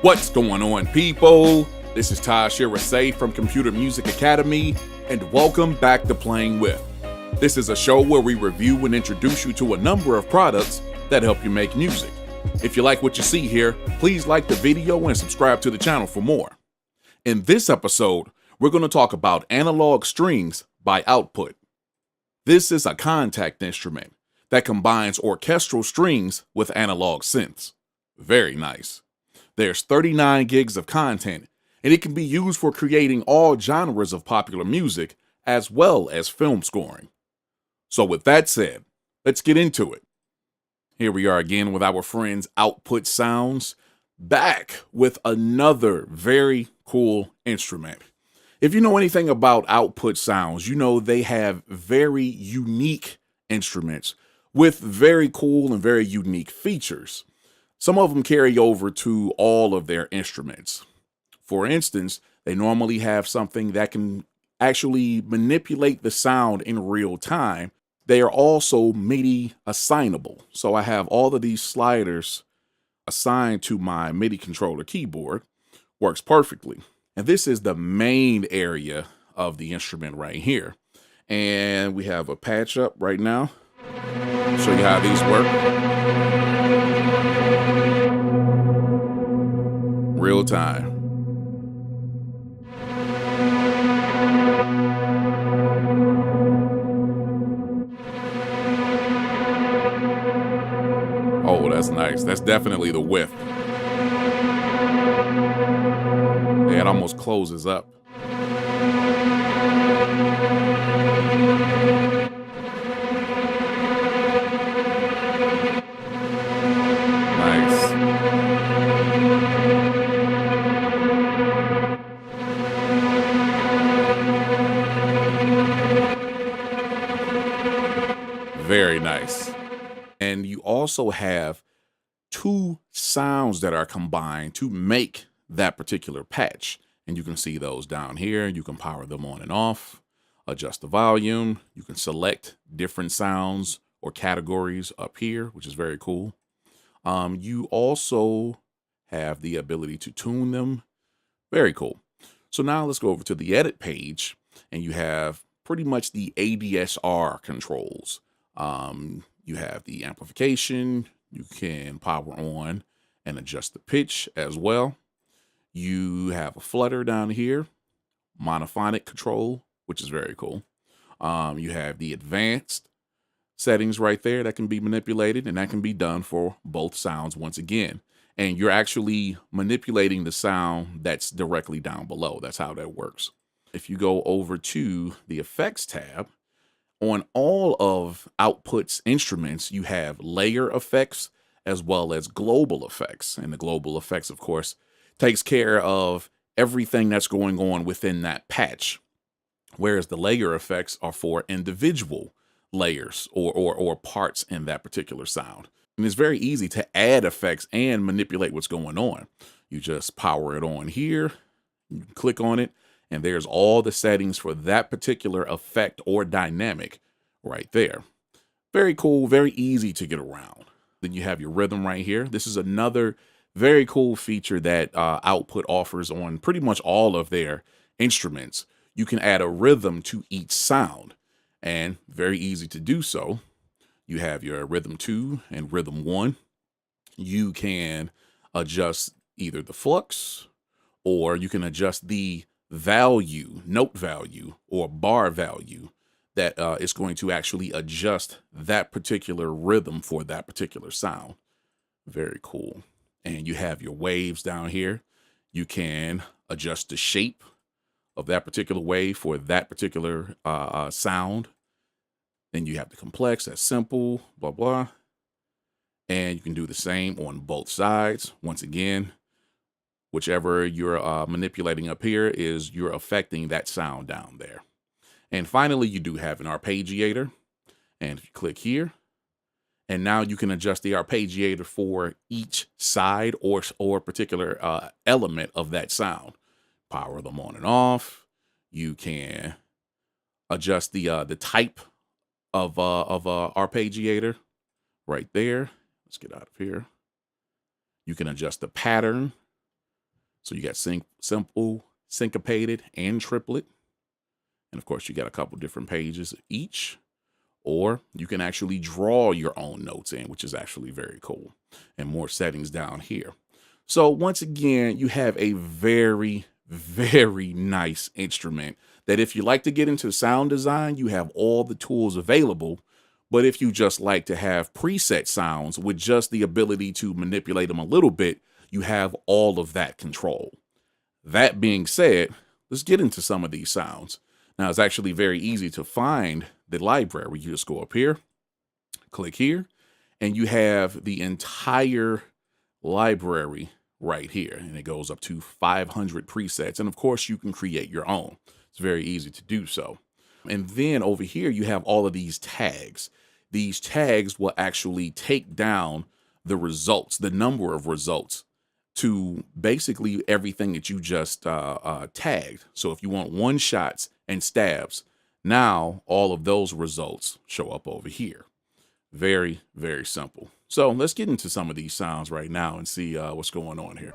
What's going on, people? This is Ty Shirasay from Computer Music Academy, and welcome back to Playing With. This is a show where we review and introduce you to a number of products that help you make music. If you like what you see here, please like the video and subscribe to the channel for more. In this episode, we're going to talk about Analog Strings by Output. This is a Kontakt instrument that combines orchestral strings with analog synths. Very nice. There's 39 gigs of content, and it can be used for creating all genres of popular music as well as film scoring. So with that said, let's get into it. Here we are again with our friends Output Sounds, back with another very cool instrument. If you know anything about Output Sounds, you know they have very unique instruments with very cool and very unique features. Some of them carry over to all of their instruments. For instance, they normally have something that can actually manipulate the sound in real time. They are also MIDI assignable. So I have all of these sliders assigned to my MIDI controller keyboard. Works perfectly. And this is the main area of the instrument right here. And we have a patch up right now. I'll show you how these work. Real time. Oh, that's nice. That's definitely the width. Yeah, it almost closes up. Very nice. And you also have two sounds that are combined to make that particular patch. And you can see those down here. You can power them on and off, adjust the volume. You can select different sounds or categories up here, which is very cool. You also have the ability to tune them. Very cool. So now let's go over to the edit page, and you have pretty much the ADSR controls. You have the amplification. You can power on and adjust the pitch as well. You have a flutter down here, monophonic control, which is very cool. You have the advanced settings right there that can be manipulated, and that can be done for both sounds once again. And you're actually manipulating the sound that's directly down below. That's how that works. If you go over to the effects tab, on all of Output's instruments, you have layer effects as well as global effects. And the global effects, of course, takes care of everything that's going on within that patch, whereas the layer effects are for individual layers or parts in that particular sound. And it's very easy to add effects and manipulate what's going on. You just power it on here, you click on it, and there's all the settings for that particular effect or dynamic right there. Very cool, very easy to get around. Then you have your rhythm right here. This is another very cool feature that Output offers on pretty much all of their instruments. You can add a rhythm to each sound, and very easy to do so. You have your rhythm 2 and rhythm 1. You can adjust either the flux, or you can adjust the value, note value, or bar value that is going to actually adjust that particular rhythm for that particular sound. Very cool. And you have your waves down here. You can adjust the shape of that particular wave for that particular sound. Then you have the complex, that's simple, blah, blah. And you can do the same on both sides. Once again, whichever you're manipulating up here is you're affecting that sound down there. And finally, you do have an arpeggiator. And if you click here, and now you can adjust the arpeggiator for each side or particular element of that sound. Power them on and off. You can adjust the type of arpeggiator right there. Let's get out of here. You can adjust the pattern So you got simple, syncopated, and triplet. And of course, you got a couple different pages each. Or you can actually draw your own notes in, which is actually very cool. And more settings down here. So once again, you have a very, very nice instrument that if you like to get into sound design, you have all the tools available. But if you just like to have preset sounds with just the ability to manipulate them a little bit, you have all of that control. That being said, let's get into some of these sounds. Now, it's actually very easy to find the library. You just go up here, click here, and you have the entire library right here. And it goes up to 500 presets. And of course, you can create your own. It's very easy to do so. And then over here, you have all of these tags. These tags will actually take down the results, the number of results, to basically everything that you just tagged. So if you want one shots and stabs, now all of those results show up over here. Very, very simple. So let's get into some of these sounds right now and see what's going on here.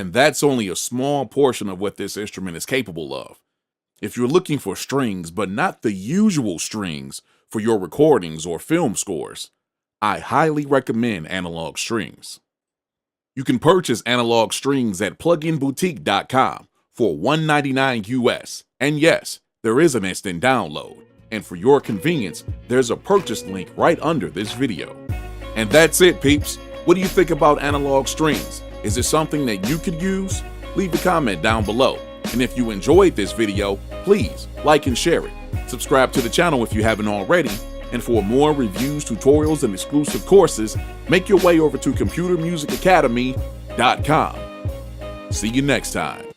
And that's only a small portion of what this instrument is capable of. If you're looking for strings, but not the usual strings for your recordings or film scores, I highly recommend Analog Strings. You can purchase Analog Strings at pluginboutique.com for $199 US. And yes, there is an instant download. And for your convenience, there's a purchase link right under this video. And that's it, peeps. What do you think about Analog Strings? Is it something that you could use? Leave a comment down below. And if you enjoyed this video, please like and share it. Subscribe to the channel if you haven't already. And for more reviews, tutorials, and exclusive courses, make your way over to computermusicacademy.com. See you next time.